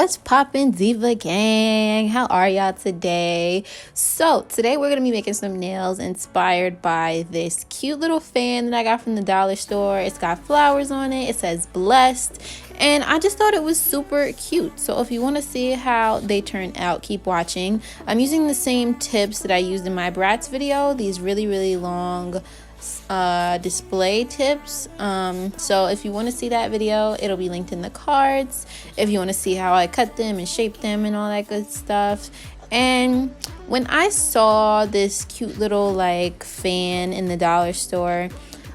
What's poppin', Diva Gang? How are y'all today? So today we're gonna be making some nails inspired by this cute little fan that I got from the dollar store. It's got flowers on it. It says blessed, and I just thought it was super cute. So if you want to see how they turn out, keep watching. I'm using the same tips that I used in my brats video, these really long display tips. So if you want to see that video, it'll be linked in the cards if you want to see how I cut them and shape them and all that good stuff. And when I saw this cute little like fan in the dollar store,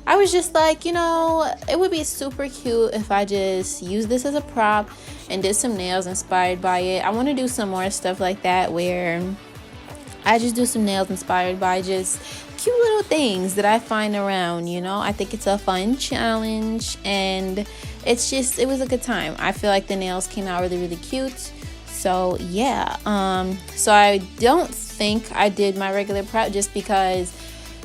I was just like, you know, it would be super cute if I just used this as a prop and did some nails inspired by it. I want to do some more stuff like that where I just do some nails inspired by just cute little things that I find around, you know. I think it's a fun challenge, and it was a good time. I feel like the nails came out really cute. So yeah, so I don't think I did my regular prep just because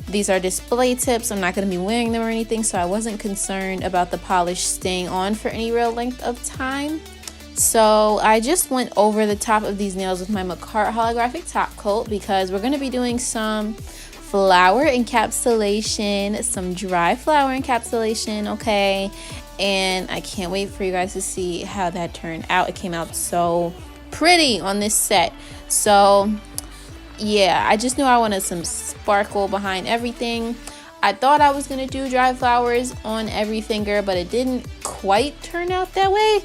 these are display tips. I'm not going to be wearing them or anything, so I wasn't concerned about the polish staying on for any real length of time. So I just went over the top of these nails with my Macart holographic top coat because we're going to be doing some flower encapsulation, some dry flower encapsulation, okay? And I can't wait for you guys to see how that turned out. It came out so pretty on this set. So yeah, I just knew I wanted some sparkle behind everything. I thought I was going to do dry flowers on every finger, but it didn't quite turn out that way.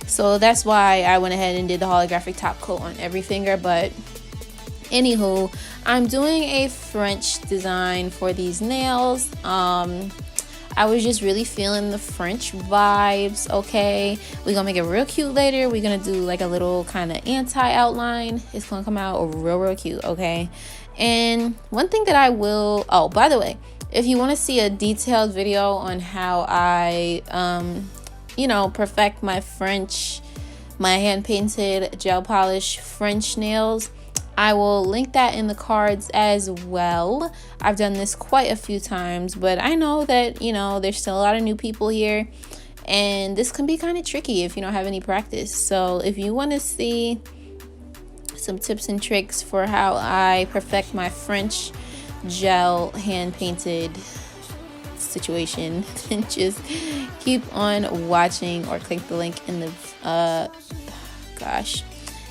So that's why I went ahead and did the holographic top coat on every finger. But anywho, I'm doing a French design for these nails. I was just really feeling the French vibes, okay? We're gonna make it real cute later. We're gonna do like a little kind of anti-outline. It's gonna come out real cute, okay? And one thing that I will, oh, by the way, if you want to see a detailed video on how I you know, perfect my hand painted gel polish French nails, I will link that in the cards as well. I've done this quite a few times, but I know that, you know, there's still a lot of new people here, and this can be kind of tricky if you don't have any practice. So if you want to see some tips and tricks for how I perfect my French gel hand painted situation, then just keep on watching or click the link in the gosh,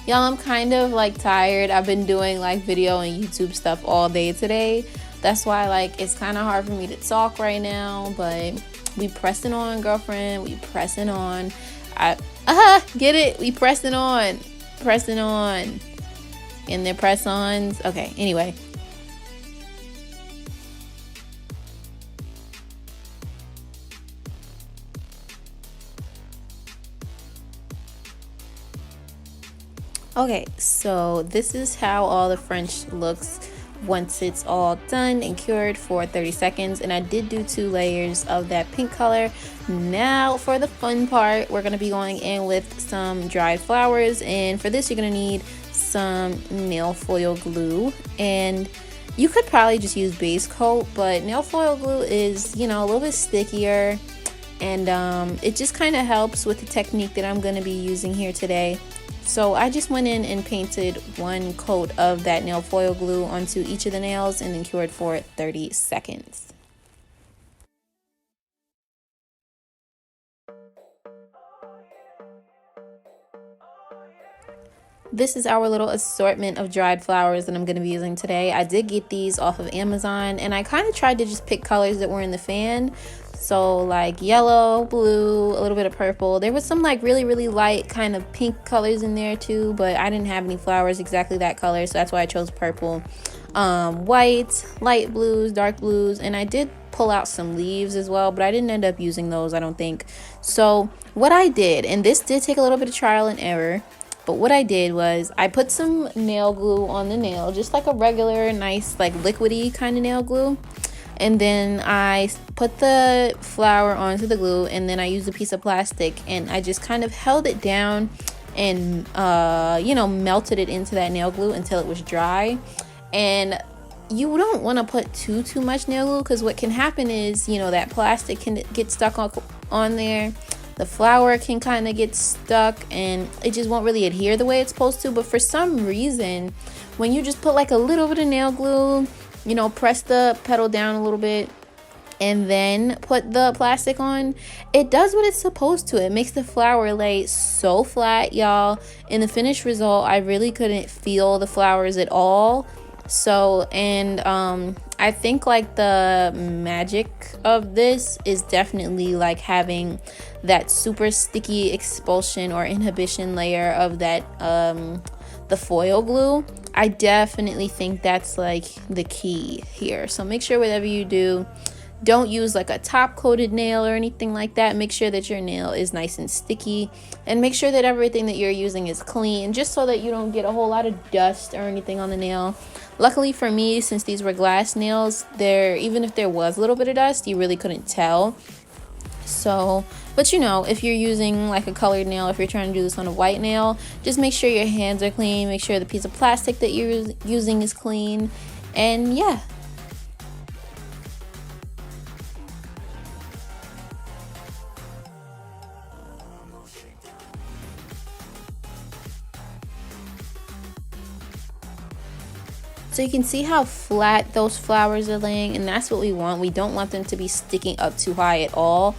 y'all, I'm kind of like tired. I've been doing like video and YouTube stuff all day today. That's why like it's kind of hard for me to talk right now, but we pressing on, girlfriend. We pressing on. Get it? We pressing on. And they're press-ons. Okay, anyway. Okay, so this is how all the French looks once it's all done and cured for 30 seconds. And I did do 2 layers of that pink color. Now for the fun part, we're going to be going in with some dried flowers. And for this, you're going to need some nail foil glue. And you could probably just use base coat, but nail foil glue is, you know, a little bit stickier. And it just kind of helps with the technique that I'm going to be using here today. So I just went in and painted 1 coat of that nail foil glue onto each of the nails and then cured for 30 seconds. This is our little assortment of dried flowers that I'm going to be using today. I did get these off of Amazon, and I kind of tried to just pick colors that were in the fan. So like yellow, blue, a little bit of purple. There was some like really light kind of pink colors in there too, but I didn't have any flowers exactly that color, so that's why I chose purple. White, light blues, dark blues, and I did pull out some leaves as well, but I didn't end up using those, I don't think. So what I did, and this did take a little bit of trial and error, but what I did was I put some nail glue on the nail, just like a regular nice like liquidy kind of nail glue. And then I put the flower onto the glue, and then I used a piece of plastic and I just kind of held it down and you know, melted it into that nail glue until it was dry. And you don't want to put too much nail glue, because what can happen is, you know, that plastic can get stuck on there. the flower can kind of get stuck and it just won't really adhere the way it's supposed to. But for some reason, when you just put like a little bit of nail glue, you know, press the petal down a little bit and then put the plastic on, it does what it's supposed to. It makes the flower lay so flat, y'all. In the finished result, I really couldn't feel the flowers at all. So, and I think like the magic of this is definitely like having that super sticky expulsion or inhibition layer of that the foil glue. I definitely think that's like the key here. So make sure whatever you do, don't use like a top coated nail or anything like that. Make sure that your nail is nice and sticky, and make sure that everything that you're using is clean, just so that you don't get a whole lot of dust or anything on the nail. Luckily for me, since these were glass nails, even if there was a little bit of dust, you really couldn't tell. So, but you know, if you're using like a colored nail, if you're trying to do this on a white nail, just make sure your hands are clean, make sure the piece of plastic that you're using is clean, and yeah. So you can see how flat those flowers are laying, and that's what we want. We don't want them to be sticking up too high at all.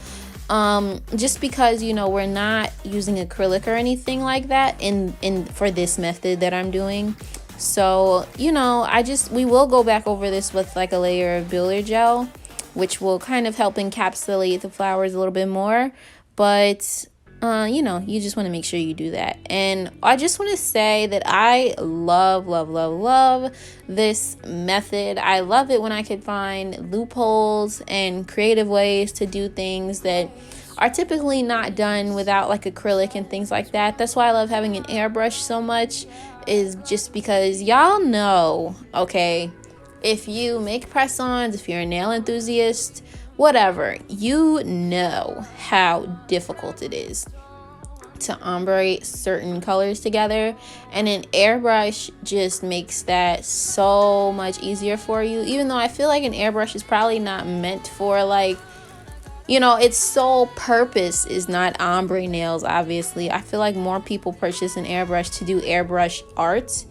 Just because, you know, we're not using acrylic or anything like that in for this method that I'm doing. So, you know, we will go back over this with like a layer of builder gel, which will kind of help encapsulate the flowers a little bit more. But you know, you just want to make sure you do that. And I just want to say that I love this method. I love it when I can find loopholes and creative ways to do things that are typically not done without like acrylic and things like that. That's why I love having an airbrush so much, is just because y'all know, okay, if you make press-ons, if you're a nail enthusiast, whatever, you know how difficult it is to ombre certain colors together, and an airbrush just makes that so much easier for you. Even though I feel like an airbrush is probably not meant for, like, you know, its sole purpose is not ombre nails. Obviously, I feel like more people purchase an airbrush to do airbrush art.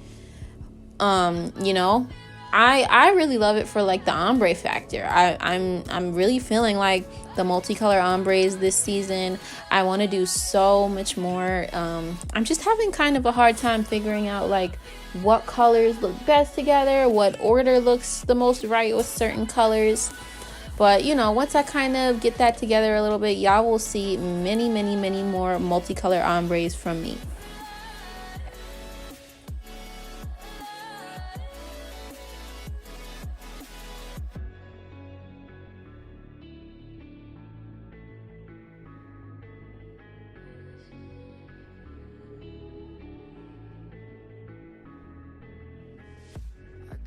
You know, I really love it for like the ombre factor. I'm really feeling like the multicolor ombres this season. I want to do so much more. I'm just having kind of a hard time figuring out like what colors look best together, what order looks the most right with certain colors. But you know, once I kind of get that together a little bit, y'all will see many more multicolor ombres from me.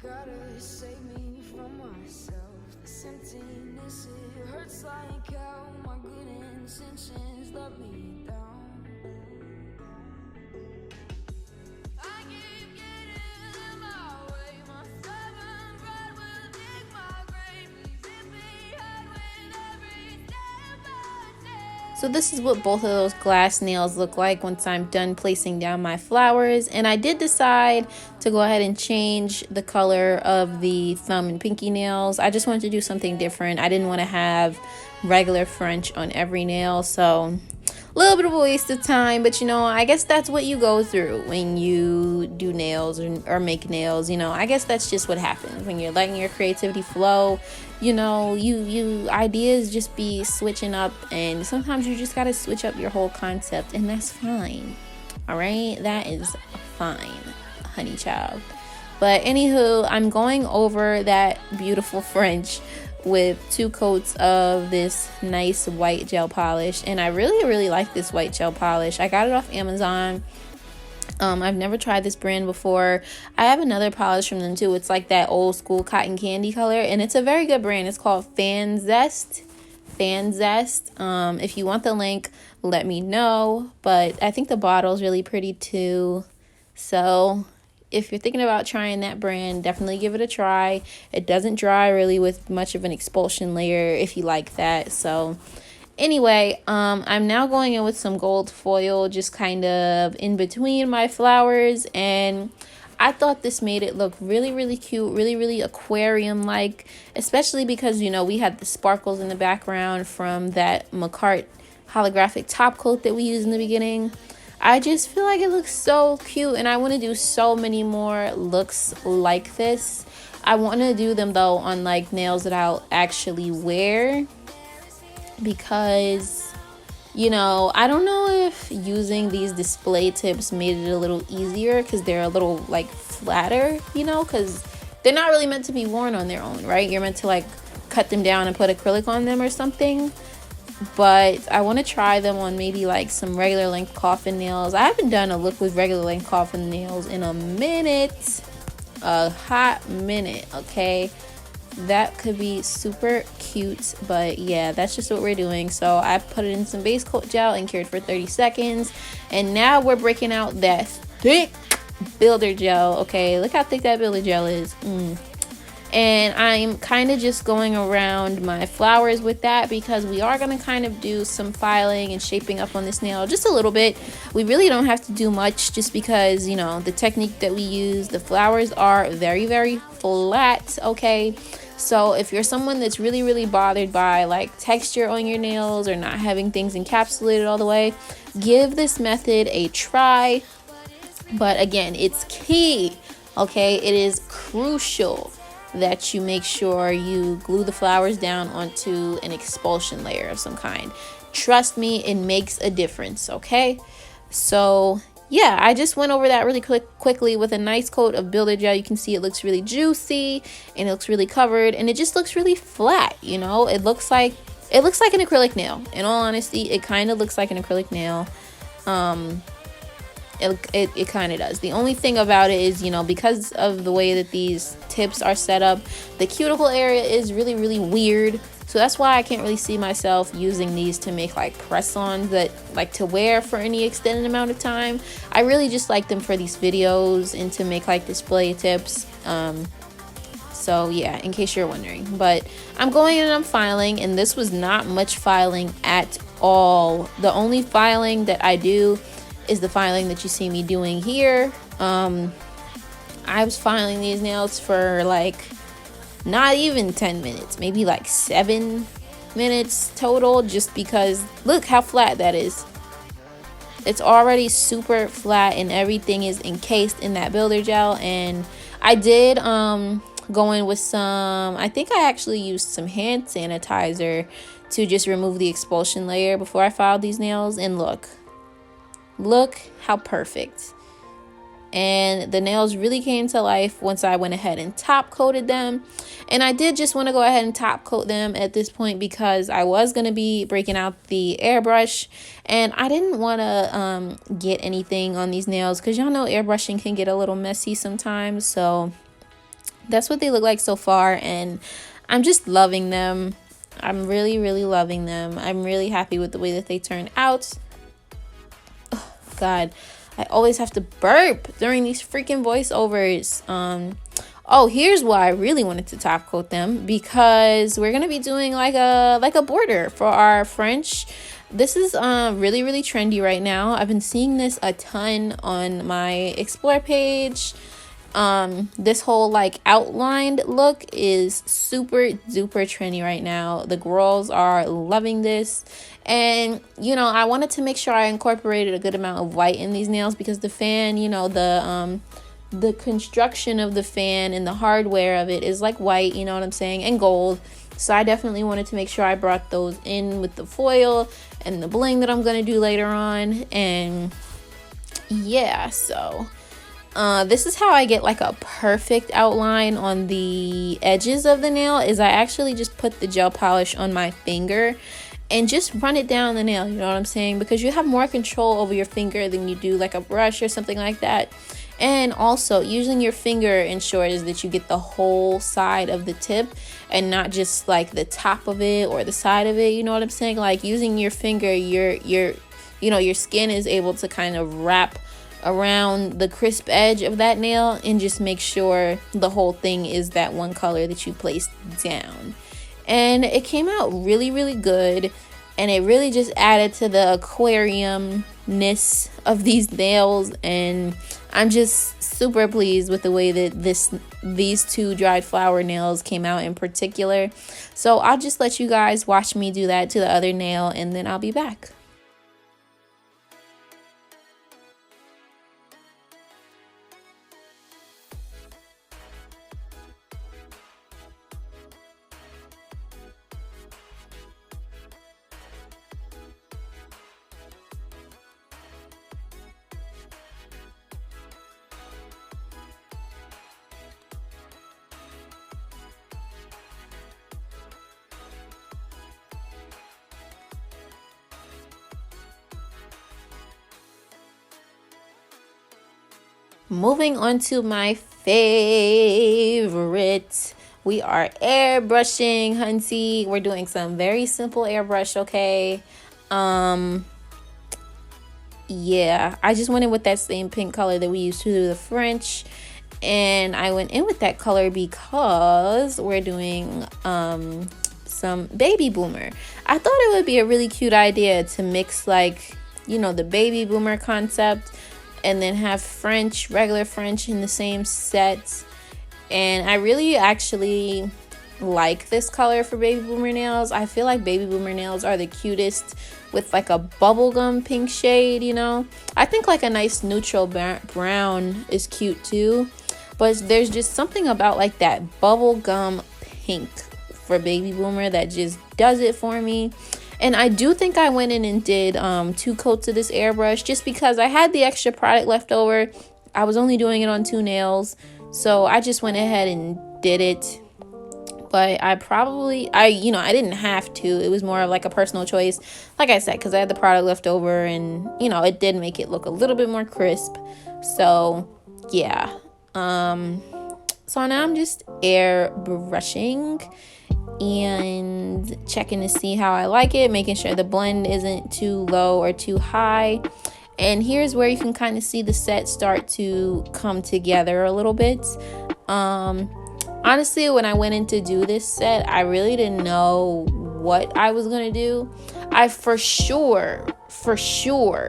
Gotta save me from myself. This emptiness, it hurts like hell. My good intentions let me down. I keep getting in my way. My stubborn pride will dig my grave. Please hit me hard when every step I take. So this is what both of those glass nails look like once I'm done placing down my flowers. And I did decide to go ahead and change the color of the thumb and pinky nails. I just wanted to do something different. I didn't want to have regular French on every nail. So a little bit of a waste of time, but you know, I guess that's what you go through when you do nails or make nails. You know, I guess that's just what happens when you're letting your creativity flow. You know, you ideas just be switching up, and sometimes you just gotta switch up your whole concept, and that's fine. All right, that is fine, honey child. But anywho, I'm going over that beautiful French with 2 coats of this nice white gel polish, and I really like this white gel polish. I got it off Amazon. I've never tried this brand before. I have another polish from them too. It's like that old school cotton candy color, and it's a very good brand. It's called Fan Zest. If you want the link, let me know. But I think the bottle is really pretty too. So if you're thinking about trying that brand, definitely give it a try. It doesn't dry really with much of an expulsion layer if you like that. So Anyway, I'm now going in with some gold foil, just kind of in between my flowers, and I thought this made it look really, really cute, really, really aquarium-like, especially because, you know, we had the sparkles in the background from that Macart holographic top coat that we used in the beginning. I just feel like it looks so cute, and I want to do so many more looks like this. I want to do them, though, on, like, nails that I'll actually wear, because, you know, I don't know if using these display tips made it a little easier because they're a little like flatter, you know, because they're not really meant to be worn on their own, right? You're meant to like cut them down and put acrylic on them or something. But I want to try them on maybe like some regular length coffin nails. I haven't done a look with regular length coffin nails in a minute, a hot minute, okay? That could be super cute, but yeah, that's just what we're doing. So I put it in some base coat gel and cured for 30 seconds, and now we're breaking out that thick builder gel. Okay, look how thick that builder gel is. And I'm kind of just going around my flowers with that, because we are going to kind of do some filing and shaping up on this nail just a little bit. We really don't have to do much, just because, you know, the technique that we use, the flowers are very, very flat, okay? So if you're someone that's really, really bothered by like texture on your nails or not having things encapsulated all the way, give this method a try. But again, it's key, okay? It is crucial that you make sure you glue the flowers down onto an expulsion layer of some kind. Trust me, it makes a difference, okay? So yeah, I just went over that really quickly with a nice coat of builder gel. You can see it looks really juicy and it looks really covered, and it just looks really flat, you know? It looks like an acrylic nail. In all honesty, it kind of looks like an acrylic nail. It kind of does. The only thing about it is, you know, because of the way that these tips are set up, the cuticle area is really, really weird. So that's why I can't really see myself using these to make like press-ons that like to wear for any extended amount of time. I really just like them for these videos and to make like display tips. So yeah, in case you're wondering. But I'm going in and I'm filing, and this was not much filing at all. The only filing that I do is the filing that you see me doing here. I was filing these nails for like not even 10 minutes, maybe like 7 minutes total, just because look how flat that is. It's already super flat and everything is encased in that builder gel. And I did go in with some, I think I actually used some hand sanitizer to just remove the expulsion layer before I filed these nails, and look how perfect. And the nails really came to life once I went ahead and top coated them. And I did just want to go ahead and top coat them at this point because I was going to be breaking out the airbrush, and I didn't want to get anything on these nails because y'all know airbrushing can get a little messy sometimes. So that's what they look like so far, and I'm just loving them. I'm really, really loving them. I'm really happy with the way that they turned out. Oh, God, I always have to burp during these freaking voiceovers. Oh, here's why I really wanted to top coat them, because we're gonna be doing like a border for our French. This is really, really trendy right now. I've been seeing this a ton on my explore page. This whole like outlined look is super duper trendy right now. The girls are loving this, and you know, I wanted to make sure I incorporated a good amount of white in these nails because the fan, you know, the construction of the fan and the hardware of it is like white, you know what I'm saying, and gold. So I definitely wanted to make sure I brought those in with the foil and the bling that I'm gonna do later on. And yeah, so this is how I get like a perfect outline on the edges of the nail. Is I actually just put the gel polish on my finger and just run it down the nail, you know what I'm saying, because you have more control over your finger than you do like a brush or something like that. And also using your finger ensures that you get the whole side of the tip and not just like the top of it or the side of it, you know what I'm saying. Like using your finger, your skin is able to kind of wrap around the crisp edge of that nail and just make sure the whole thing is that one color that you placed down. And it came out really, really good. and it really just added to the aquarium-ness of these nails, and I'm just super pleased with the way that these two dried flower nails came out in particular. So I'll just let you guys watch me do that to the other nail, and then I'll be back. Moving on to my favorite. We are airbrushing, hunty. We're doing some very simple airbrush, okay? Yeah, I just went in with that same pink color that we used to do the French. And I went in with that color because we're doing some baby boomer. I thought it would be a really cute idea to mix, like, you know, the baby boomer concept and then have French, regular French in the same set. And I really actually like this color for baby boomer nails. I feel like baby boomer nails are the cutest with like a bubblegum pink shade, you know. I think like a nice neutral brown is cute too, but there's just something about like that bubblegum pink for baby boomer that just does it for me. And I do think I went in and did 2 coats of this airbrush just because I had the extra product left over. I was only doing it on 2 nails, so I just went ahead and did it. But I didn't have to. It was more of like a personal choice, like I said, because I had the product left over, and you know, it did make it look a little bit more crisp. So yeah. So now I'm just airbrushing and checking to see how I like it, making sure the blend isn't too low or too high. And here's where you can kind of see the set start to come together a little bit. Honestly, when I went in to do this set, I really didn't know what I was gonna do. I for sure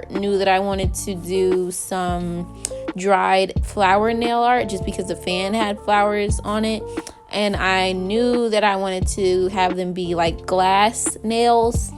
knew that I wanted to do some dried flower nail art just because the fan had flowers on it. And I knew that I wanted to have them be like glass nails.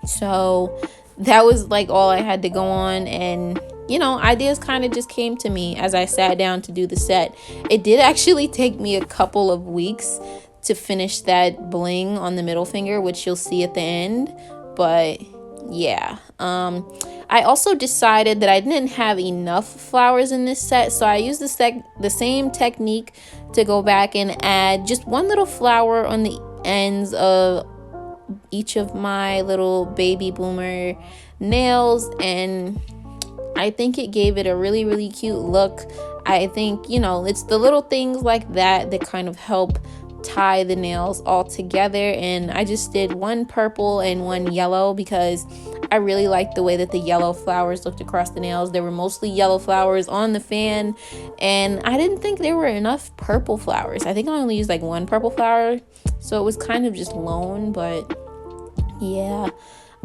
So that was like all I had to go on. And, you know, ideas kind of just came to me as I sat down to do the set. It did actually take me a couple of weeks to finish that bling on the middle finger, which you'll see at the end. But yeah, I also decided that I didn't have enough flowers in this set, so I used the same technique to go back and add just one little flower on the ends of each of my little baby boomer nails, and I think it gave it a really, really cute look. I think, you know, it's the little things like that that kind of help tie the nails all together. And I just did one purple and one yellow because I really liked the way that the yellow flowers looked across the nails. There were mostly yellow flowers on the fan, and I didn't think there were enough purple flowers. I think I only used like one purple flower, so it was kind of just lone. But yeah,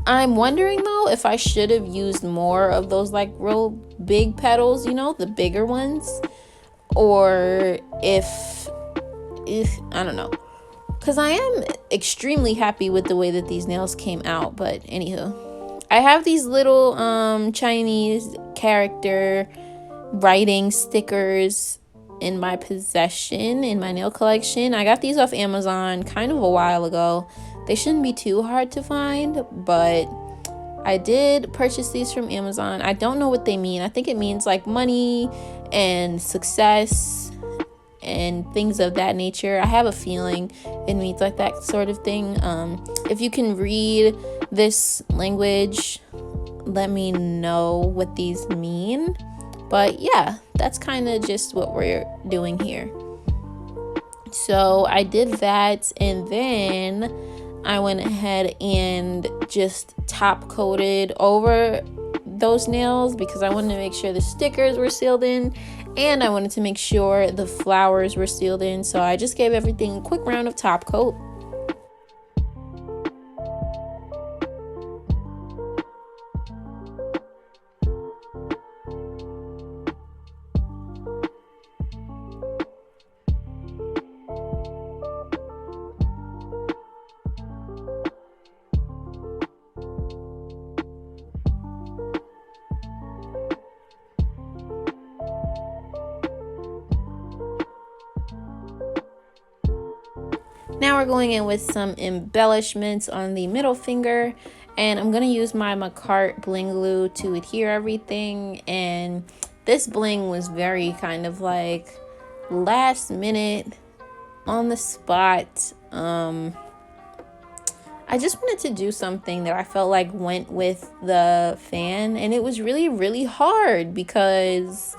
I'm wondering though if I should have used more of those like real big petals, you know, the bigger ones, or if I don't know, because I am extremely happy with the way that these nails came out. But anywho, I have these little Chinese character writing stickers in my possession in my nail collection. I got these off Amazon kind of a while ago. They shouldn't be too hard to find, but I did purchase these from Amazon. I don't know what they mean. I think it means like money and success and things of that nature. I have a feeling it means like that sort of thing. If you can read this language, let me know what these mean. But yeah, that's kind of just what we're doing here. So I did that, and then I went ahead and just top coated over those nails because I wanted to make sure the stickers were sealed in, and I wanted to make sure the flowers were sealed in. So I just gave everything a quick round of top coat. Now we're going in with some embellishments on the middle finger, and I'm going to use my Macart bling glue to adhere everything. And this bling was very kind of like last minute, on the spot. I just wanted to do something that I felt like went with the fan, and it was really, really hard because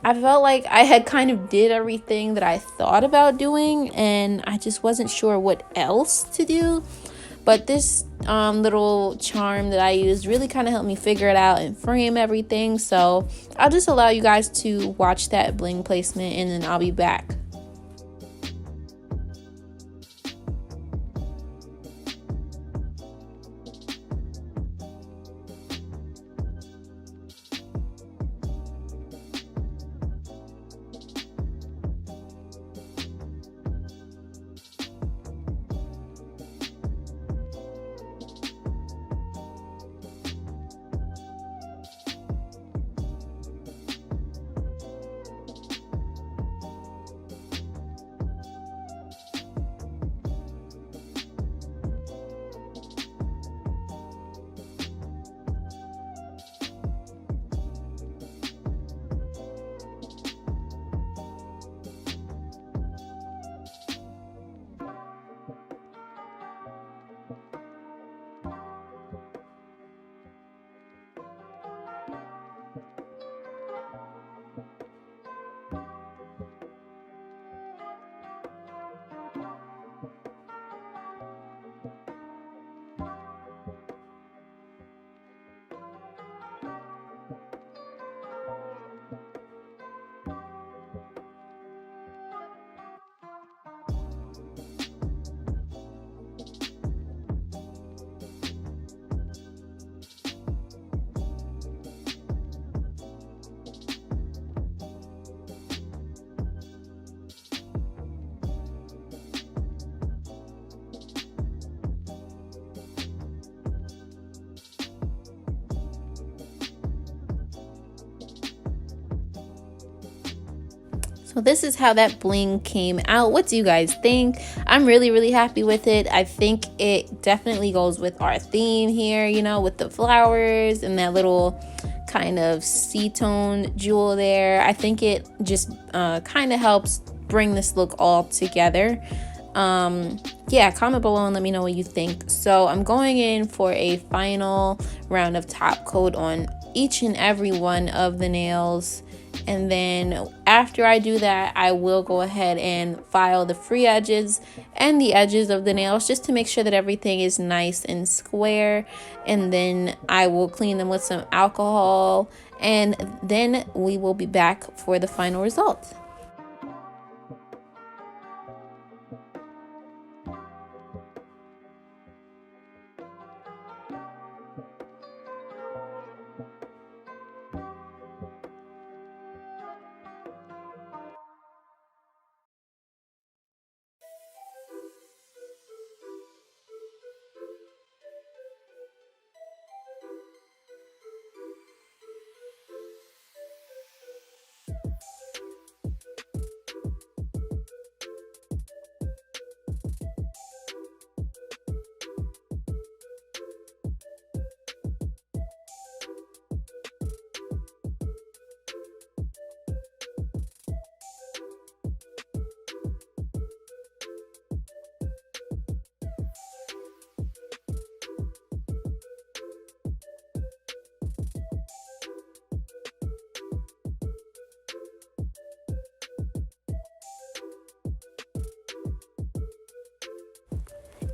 I felt like I had kind of did everything that I thought about doing, and I just wasn't sure what else to do. But this little charm that I used really kind of helped me figure it out and frame everything. So I'll just allow you guys to watch that bling placement, and then I'll be back. So this is how that bling came out. What do you guys think? I'm really, really happy with it. I think it definitely goes with our theme here, you know, with the flowers and that little kind of C-tone jewel there. I think it just kind of helps bring this look all together. Yeah, comment below and let me know what you think. So I'm going in for a final round of top coat on each and every one of the nails. And then after I do that, I will go ahead and file the free edges and the edges of the nails just to make sure that everything is nice and square. And then I will clean them with some alcohol, and then we will be back for the final result.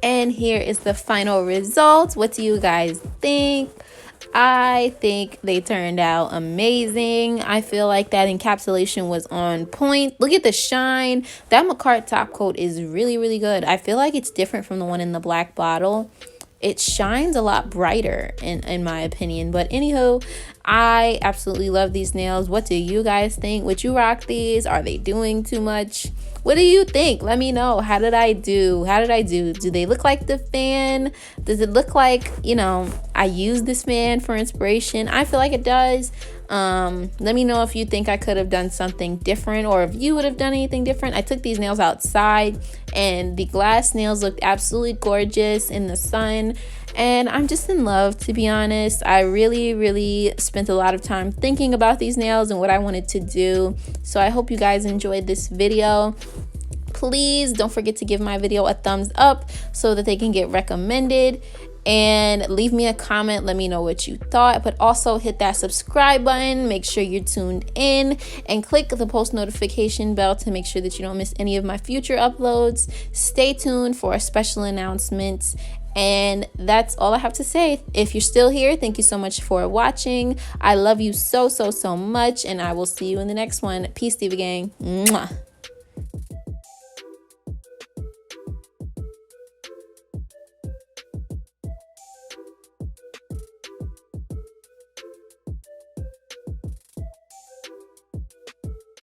And here is the final result. What do you guys think? I think they turned out amazing. I feel like that encapsulation was on point. Look at the shine. That Macart top coat is really, really good. I feel like it's different from the one in the black bottle. It shines a lot brighter in my opinion. But anywho, I absolutely love these nails. What do you guys think? Would you rock these? Are they doing too much? What do you think? Let me know. How did I do? Do they look like the fan? Does it look like, I use this fan for inspiration? I feel like it does. Let me know if you think I could have done something different, or if you would have done anything different. I took these nails outside and the glass nails looked absolutely gorgeous in the sun, and I'm just in love, to be honest. I really spent a lot of time thinking about these nails and what I wanted to do. So I hope you guys enjoyed this video. Please don't forget to give my video a thumbs up so that they can get recommended, and leave me a comment. Let me know what you thought, but also hit that subscribe button. Make sure you're tuned in and click the post notification bell to make sure that you don't miss any of my future uploads. Stay tuned for a special announcement. And that's all I have to say. If you're still here, thank you so much for watching. I love you so much, and I will see you in the next one. Peace, Diva Gang. Mwah.